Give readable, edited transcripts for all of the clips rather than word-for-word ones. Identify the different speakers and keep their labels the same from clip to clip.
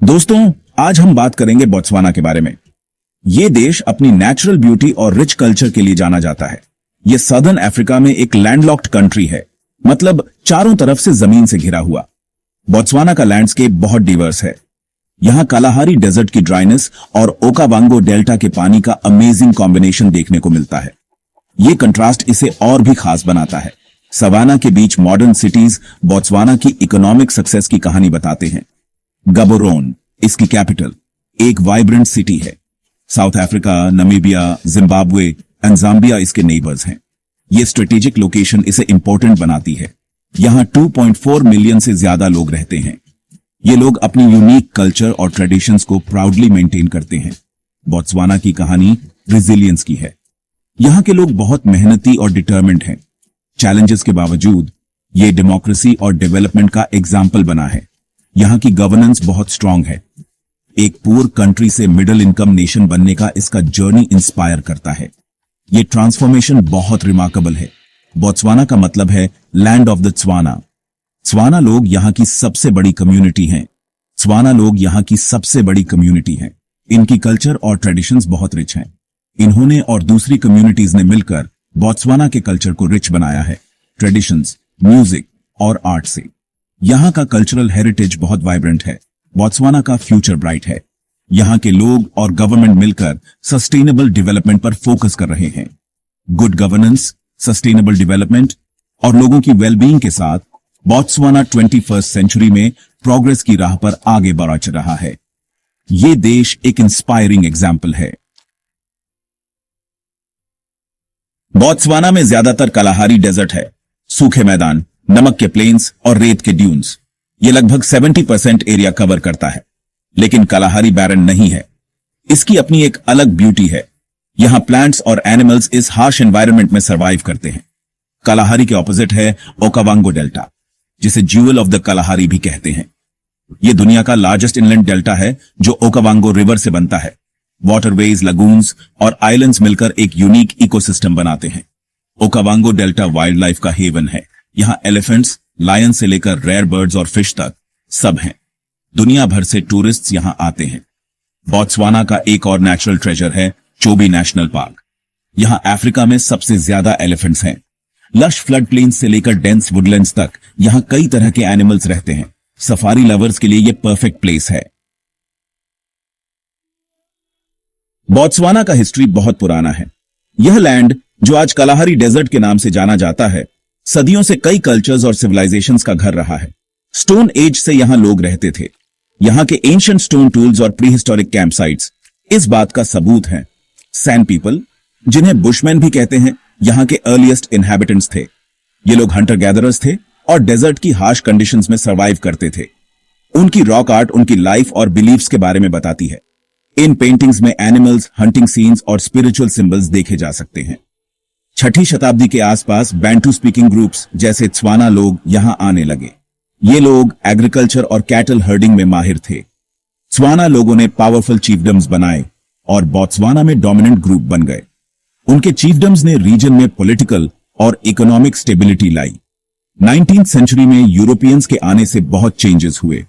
Speaker 1: दोस्तों, आज हम बात करेंगे बोत्सवाना के बारे में। ये देश अपनी नेचुरल ब्यूटी और रिच कल्चर के लिए जाना जाता है। ये सदर्न अफ्रीका में एक लैंडलॉक्ड कंट्री है, मतलब चारों तरफ से जमीन से घिरा हुआ। बोत्सवाना का लैंडस्केप बहुत डिवर्स है। यहां कालाहारी डेजर्ट की ड्राइनेस और ओकावांगो डेल्टा के पानी का अमेजिंग कॉम्बिनेशन देखने को मिलता है। ये कंट्रास्ट इसे और भी खास बनाता है। सवाना के बीच मॉडर्न सिटीज बोत्सवाना की इकोनॉमिक सक्सेस की कहानी बताते हैं। गाबोरोन इसकी कैपिटल एक वाइब्रेंट सिटी है। South Africa, Namibia, Zimbabwe and Zambia इसके नेबर्स हैं। ये स्ट्रेटेजिक लोकेशन इसे इंपॉर्टेंट बनाती है। यहां 2.4 मिलियन से ज्यादा लोग रहते हैं। ये लोग अपनी यूनिक कल्चर और ट्रेडिशंस को प्राउडली मेंटेन करते हैं। बोत्सवाना की कहानी रिजिलियंस की है। यहां के लोग बहुत मेहनती और डिटर्मिन्ड हैं। चैलेंजेस के बावजूद ये डेमोक्रेसी और डेवलपमेंट का एग्जाम्पल बना है। यहां की गवर्नेंस बहुत स्ट्रांग है। एक पुअर कंट्री से मिडिल इनकम नेशन बनने का इसका जर्नी इंस्पायर करता है। ये ट्रांसफॉर्मेशन बहुत रिमार्केबल है। बोत्सवाना का मतलब है लैंड ऑफ द त्स्वाना। त्स्वाना लोग यहां की सबसे बड़ी कम्युनिटी हैं। त्स्वाना लोग यहां की सबसे बड़ी कम्युनिटी हैं। इनकी कल्चर और ट्रेडिशंस बहुत रिच हैं। इन्होंने और दूसरी कम्युनिटीज ने मिलकर बोत्सवाना के कल्चर को रिच बनाया है, ट्रेडिशंस, म्यूजिक और आर्ट से। यहां का कल्चरल हेरिटेज बहुत वाइब्रेंट है। बोत्सवाना का फ्यूचर ब्राइट है। यहां के लोग और गवर्नमेंट मिलकर सस्टेनेबल डेवलपमेंट पर फोकस कर रहे हैं। गुड गवर्नेंस, सस्टेनेबल डेवलपमेंट और लोगों की वेलबींग के साथ बोत्सवाना 21st सेंचुरी में प्रोग्रेस की राह पर आगे बढ़ रहा है। ये देश एक इंस्पायरिंग एग्जाम्पल है। बोत्सवाना में ज्यादातर कालाहारी डेजर्ट है, सूखे मैदान, नमक के प्लेन्स और रेत के ड्यून्स। ये लगभग 70% एरिया कवर करता है। लेकिन कालाहारी बैरन नहीं है। इसकी अपनी एक अलग ब्यूटी है। यहां प्लांट्स और एनिमल्स इस हार्श एनवायरनमेंट में सर्वाइव करते हैं। कालाहारी के ऑपोजिट है ओकावांगो डेल्टा, जिसे ज्यूअल ऑफ द कालाहारी भी कहते हैं। यह दुनिया का लार्जेस्ट इनलैंड डेल्टा है जो ओकावांगो रिवर से बनता है। वाटरवेज, लगून्स और आइलैंड्स मिलकर एक यूनिक इकोसिस्टम बनाते हैं। ओकावांगो डेल्टा वाइल्ड लाइफ का हेवन है। यहां एलिफेंट्स, लायन से लेकर रेयर बर्ड्स और फिश तक सब हैं। दुनिया भर से टूरिस्ट्स यहां आते हैं। बोत्सवाना का एक और नेचुरल ट्रेजर है चोबी नेशनल पार्क। यहां अफ्रीका में सबसे ज्यादा एलिफेंट्स हैं। लश फ्लड प्लेन्स से लेकर डेंस वुडलैंड्स तक यहां कई तरह के एनिमल्स रहते हैं। सफारी लवर्स के लिए यह परफेक्ट प्लेस है। बोत्सवाना का हिस्ट्री बहुत पुराना है। यह लैंड, जो आज कालाहारी डेजर्ट के नाम से जाना जाता है, सदियों से कई कल्चर्स और सिविलाइजेशंस का घर रहा है। स्टोन एज से यहां लोग रहते थे। यहां के एंशिएंट स्टोन टूल्स और प्री हिस्टोरिक कैंप साइट्स इस बात का सबूत हैं। सैंड पीपल, जिन्हें बुशमैन भी कहते हैं, यहां के अर्लीस्ट इनहैबिटेंट्स थे। ये लोग हंटर गैदरर्स थे और डेजर्ट की हार्श कंडीशंस में सर्वाइव करते थे। उनकी रॉक आर्ट उनकी लाइफ और बिलीफ्स के बारे में बताती है। इन पेंटिंग्स में एनिमल्स, हंटिंग सीन्स और स्पिरिचुअल सिंबल्स देखे जा सकते हैं। 6ठी शताब्दी के आसपास बैंटू स्पीकिंग ग्रुप्स जैसे त्स्वाना लोग यहां आने लगे। ये लोग एग्रीकल्चर और कैटल हर्डिंग में माहिर थे। त्स्वाना लोगों ने पावरफुल चीफडम्स बनाए और बोत्सवाना में डोमिनेंट ग्रुप बन गए। उनके चीफडम्स ने रीजन में पॉलिटिकल और इकोनॉमिक स्टेबिलिटी लाई। 19th सेंचुरी में यूरोपियंस के आने से बहुत चेंजेस हुए।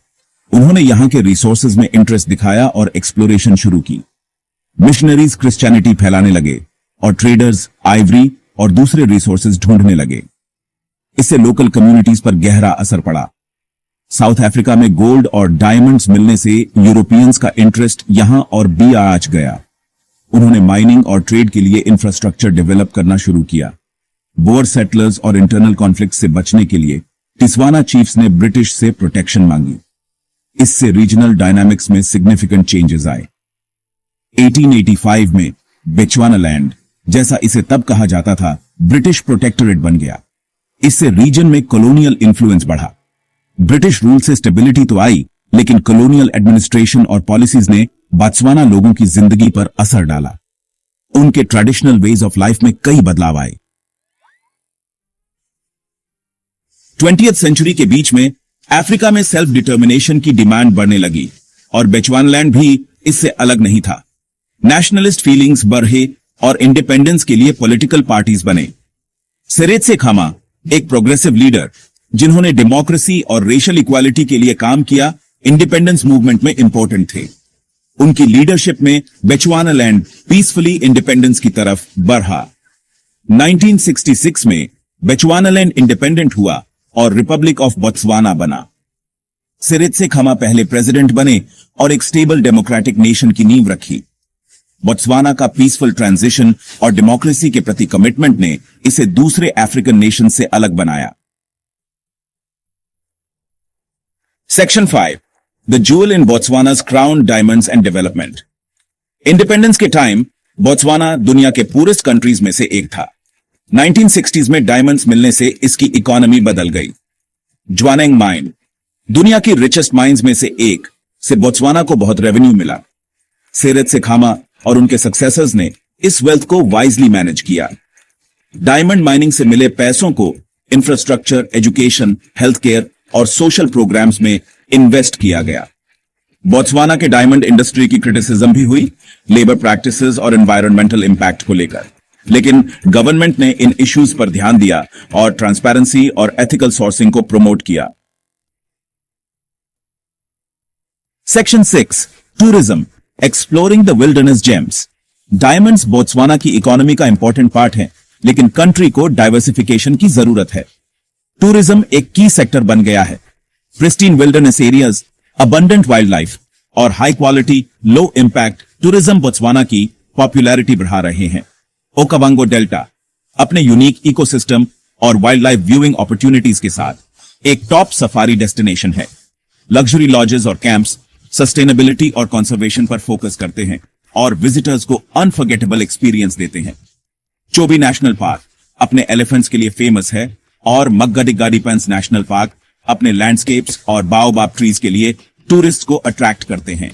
Speaker 1: उन्होंने यहां के रिसोर्सेज में इंटरेस्ट दिखाया और एक्सप्लोरेशन शुरू की। मिशनरीज क्रिश्चियनिटी फैलाने लगे और ट्रेडर्स आइवरी और दूसरे रिसोर्सेज ढूंढने लगे। इससे लोकल कम्युनिटीज पर गहरा असर पड़ा। साउथ अफ्रीका में गोल्ड और डायमंड्स मिलने से यूरोपियंस का इंटरेस्ट यहां और भी आज गया। उन्होंने माइनिंग और ट्रेड के लिए इंफ्रास्ट्रक्चर डेवलप करना शुरू किया। बोअर सेटलर्स और इंटरनल कॉन्फ्लिक्ट से बचने के लिए तिस्वाना चीफ्स ने ब्रिटिश से प्रोटेक्शन मांगी। इससे रीजनल डायनामिक्स में सिग्निफिकेंट चेंजेस आए। 1885 में बेचवानालैंड, जैसा इसे तब कहा जाता था, ब्रिटिश प्रोटेक्टोरेट बन गया। इससे रीजन में कॉलोनियल इन्फ्लुएंस बढ़ा। ब्रिटिश रूल से स्टेबिलिटी तो आई, लेकिन कॉलोनियल एडमिनिस्ट्रेशन और पॉलिसीज ने बोत्सवाना लोगों की जिंदगी पर असर डाला। उनके ट्रेडिशनल वेज ऑफ लाइफ में कई बदलाव आए। 20th सेंचुरी के बीच में अफ्रीका में सेल्फ डिटर्मिनेशन की डिमांड बढ़ने लगी और बेचवानालैंड भी इससे अलग नहीं था। नेशनलिस्ट फीलिंग्स बढ़े और इंडिपेंडेंस के लिए पॉलिटिकल पार्टीज बने। सेरेत्से खामा, एक प्रोग्रेसिव लीडर जिन्होंने डेमोक्रेसी और रेशियल इक्वालिटी के लिए काम किया, इंडिपेंडेंस मूवमेंट में इंपॉर्टेंट थे। उनकी लीडरशिप में बेचुआनालैंड पीसफुली इंडिपेंडेंस की तरफ बढ़ा। 1966 में बेचुआनालैंड इंडिपेंडेंट हुआ और रिपब्लिक ऑफ बोत्सवाना बना। सिरित्से खमा पहले प्रेसिडेंट बने और एक स्टेबल डेमोक्रेटिक नेशन की नींव रखी। बोत्सवाना का पीसफुल ट्रांजिशन और डेमोक्रेसी के प्रति कमिटमेंट ने इसे दूसरे अफ्रीकन नेशन से अलग बनाया। Section 5 the jewel in Botswana's crown diamonds and development. Independence के टाइम बोत्सवाना दुनिया के पूरेस्ट कंट्रीज में से एक था। 1960s में डायमंड्स मिलने से इसकी इकोनॉमी बदल गई। ज्वानेंग माइन, दुनिया की रिचेस्ट माइंस में से एक, से बोत्सवाना को बहुत रेवेन्यू मिला। सिरित्से खामा और उनके सक्सेसर्स ने इस वेल्थ को वाइजली मैनेज किया। डायमंड माइनिंग से मिले पैसों को इंफ्रास्ट्रक्चर, एजुकेशन, हेल्थ केयर और सोशल प्रोग्राम्स में इन्वेस्ट किया गया। बोत्सवाना के डायमंड इंडस्ट्री की क्रिटिसिज्म भी हुई, लेबर प्रैक्टिसेस और एनवायरमेंटल इंपैक्ट को लेकर, लेकिन गवर्नमेंट ने इन इश्यूज पर ध्यान दिया और ट्रांसपेरेंसी और एथिकल सोर्सिंग को प्रमोट किया। Section 6 tourism exploring the wilderness James. Diamonds Botswana की इकोनॉमी का इंपॉर्टेंट पार्ट है, लेकिन कंट्री को डाइवर्सिफिकेशन की जरूरत है। टूरिज्म एक की सेक्टर बन गया है। Pristine wilderness areas, abundant wildlife और high quality low impact tourism Botswana की पॉपुलैरिटी बढ़ा रहे हैं। ओकावांगो डेल्टा अपने यूनिक इकोसिस्टम और वाइल्ड लाइफ व्यूइंग अपॉर्चुनिटीज के साथ एक टॉप सफारी डेस्टिनेशन है। लग्जरी लॉजेस और कैंप्स सस्टेनेबिलिटी और कंजर्वेशन पर फोकस करते हैं और विजिटर्स को अनफॉरगेटेबल एक्सपीरियंस देते हैं। चोबी नेशनल पार्क अपने एलिफेंट्स के लिए फेमस है और मग्गाडिगाडिपेंस नेशनल पार्क अपने लैंडस्केप्स और बाओबाब ट्रीज के लिए टूरिस्ट को अट्रैक्ट करते हैं।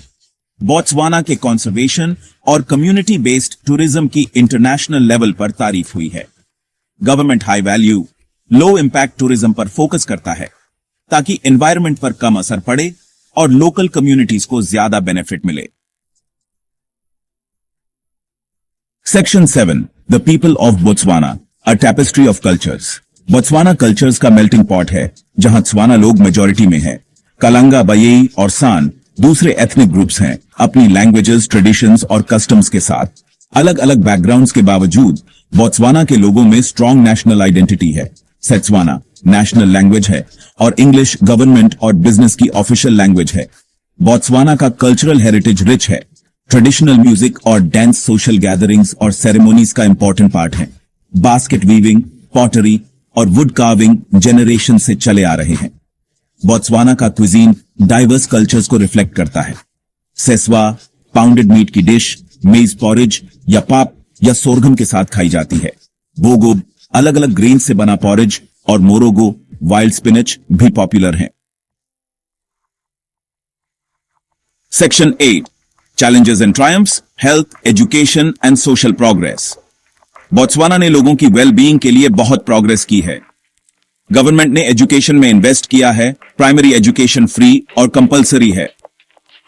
Speaker 1: बोत्सवाना के कंजर्वेशन और कम्युनिटी बेस्ड टूरिज्म की इंटरनेशनल लेवल पर तारीफ हुई है। गवर्नमेंट हाई वैल्यू लो इंपैक्ट टूरिज्म पर फोकस करता है ताकि एनवायरनमेंट पर कम असर पड़े और लोकल कम्युनिटीज को ज्यादा बेनिफिट मिले। Section 7 the people of Botswana a tapestry of cultures. Botswana cultures का मेल्टिंग पॉट है, जहां त्सवाना लोग मेजॉरिटी में है। कलांगा, बयेई और सान दूसरे एथनिक ग्रुप्स हैं, अपनी लैंग्वेजेस, ट्रेडिशंस और कस्टम्स के साथ। अलग अलग बैकग्राउंड्स के बावजूद बोत्सवाना के लोगों में स्ट्रॉन्ग नेशनल आइडेंटिटी है। सेत्सवाना नेशनल लैंग्वेज है और इंग्लिश गवर्नमेंट और बिजनेस की ऑफिशियल लैंग्वेज है। बोत्सवाना का कल्चरल हेरिटेज रिच है। ट्रेडिशनल म्यूजिक और डांस सोशल गैदरिंग्स और सेरेमोनीज का इंपॉर्टेंट पार्ट है। बास्केट वीविंग, पॉटरी और वुड कार्विंग जनरेशन से चले आ रहे हैं। बोत्सवाना का क्विजीन डाइवर्स कल्चर्स को रिफ्लेक्ट करता है। सेसवा पाउंडेड मीट की डिश मेज पॉरिज या पाप या सोरगम के साथ खाई जाती है। बोगो अलग अलग ग्रेन से बना पॉरिज और मोरोगो वाइल्ड स्पिनच भी पॉपुलर हैं। Section 8 challenges and triumphs, health, education and social progress. Botswana ने लोगों की वेल बीइंग के लिए बहुत प्रोग्रेस की है। गवर्नमेंट ने एजुकेशन में इन्वेस्ट किया है। प्राइमरी एजुकेशन फ्री और कंपलसरी है।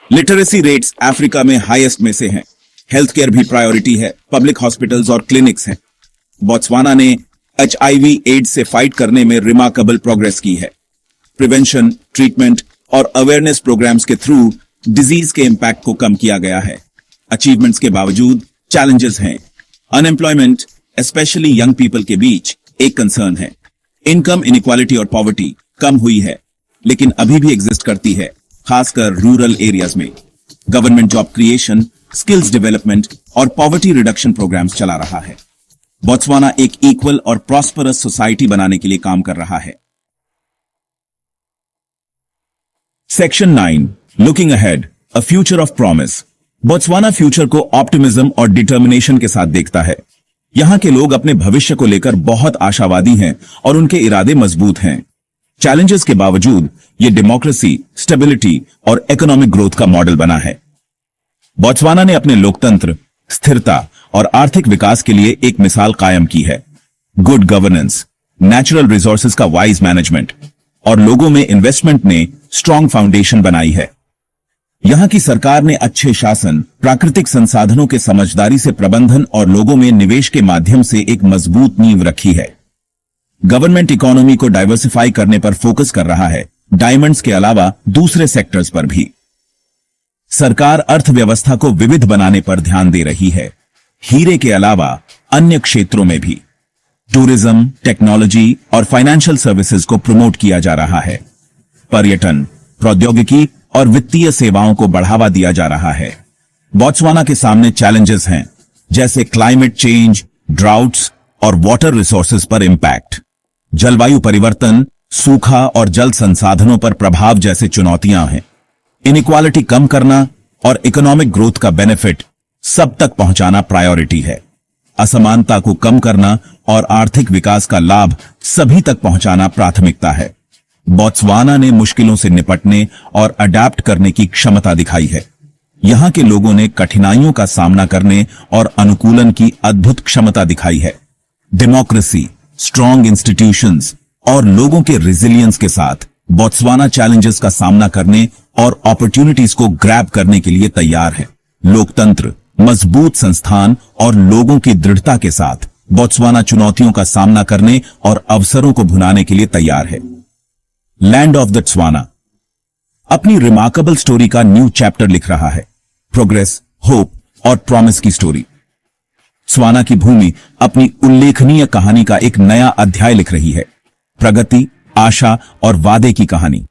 Speaker 1: लिटरेसी रेट्स अफ्रीका में हाईएस्ट में से हैं। हेल्थ केयर भी प्रायोरिटी है। पब्लिक हॉस्पिटल्स और क्लिनिक्स हैं। बोत्सवाना ने HIV एड्स से फाइट करने में रिमार्केबल प्रोग्रेस की है। प्रिवेंशन, ट्रीटमेंट और अवेयरनेस प्रोग्राम्स के थ्रू डिजीज के इंपैक्ट को कम किया गया है। अचीवमेंट्स के बावजूद चैलेंजेस हैं। अनएम्प्लॉयमेंट स्पेशली यंग पीपल के बीच एक कंसर्न है। इनकम इनइक्वालिटी और पॉवर्टी कम हुई है, लेकिन अभी भी एग्जिस्ट करती है, खासकर रूरल एरियाज में। Government job creation, skills development और पॉवर्टी रिडक्शन प्रोग्राम्स चला रहा है। बोत्सवाना एक इक्वल और प्रॉस्परस सोसाइटी बनाने के लिए काम कर रहा है। Section 9 looking ahead a future of promise. Botswana future को ऑप्टिमिज्म और डिटर्मिनेशन के साथ देखता है। यहां के लोग अपने भविष्य को लेकर बहुत आशावादी हैं और उनके इरादे मजबूत हैं। चैलेंजेस के बावजूद ये डेमोक्रेसी, स्टेबिलिटी और इकोनॉमिक ग्रोथ का मॉडल बना है। बोत्सवाना ने अपने लोकतंत्र, स्थिरता और आर्थिक विकास के लिए एक मिसाल कायम की है। गुड गवर्नेंस, नेचुरल रिसोर्सेज का वाइज मैनेजमेंट और लोगों में इन्वेस्टमेंट ने स्ट्रॉन्ग फाउंडेशन बनाई है। यहां की सरकार ने अच्छे शासन, प्राकृतिक संसाधनों के समझदारी से प्रबंधन और लोगों में निवेश के माध्यम से एक मजबूत नींव रखी है। गवर्नमेंट इकोनॉमी को डाइवर्सिफाई करने पर फोकस कर रहा है, डायमंड्स के अलावा दूसरे सेक्टर्स पर भी। सरकार अर्थव्यवस्था को विविध बनाने पर ध्यान दे रही है। हीरे के अलावा अन्य क्षेत्रों में भी टूरिज्म, टेक्नोलॉजी और फाइनेंशियल सर्विसेज को प्रमोट किया जा रहा है। पर्यटन, प्रौद्योगिकी और वित्तीय सेवाओं को बढ़ावा दिया जा रहा है। बोत्सवाना के सामने चैलेंजेस हैं, जैसे क्लाइमेट चेंज, ड्राउट्स और वाटर रिसोर्सेज पर इंपैक्ट, जलवायु परिवर्तन, सूखा और जल संसाधनों पर प्रभाव जैसे चुनौतियां हैं। इनइक्वालिटी कम करना और इकोनॉमिक ग्रोथ का बेनिफिट सब तक पहुंचाना प्रायोरिटी है। असमानता को कम करना और आर्थिक विकास का लाभ सभी तक पहुंचाना प्राथमिकता है। बोत्सवाना ने मुश्किलों से निपटने और अडैप्ट करने की क्षमता दिखाई है। यहां के लोगों ने कठिनाइयों का सामना करने और अनुकूलन की अद्भुत क्षमता दिखाई है। डेमोक्रेसी, स्ट्रॉन्ग इंस्टीट्यूशंस और लोगों के रेजिलियंस के साथ बोत्सवाना चैलेंजेस का सामना करने और अपॉर्चुनिटीज को ग्रैब करने के लिए तैयार है। लोकतंत्र, मजबूत संस्थान और लोगों की दृढ़ता के साथ बोत्सवाना चुनौतियों का सामना करने और अवसरों को भुनाने के लिए तैयार है। लैंड ऑफ बोत्सवाना अपनी रिमार्केबल स्टोरी का न्यू चैप्टर लिख रहा है। प्रोग्रेस, होप और प्रॉमिस की स्टोरी। बोत्सवाना की भूमि अपनी उल्लेखनीय कहानी का एक नया अध्याय लिख रही है। प्रगति, आशा और वादे की कहानी।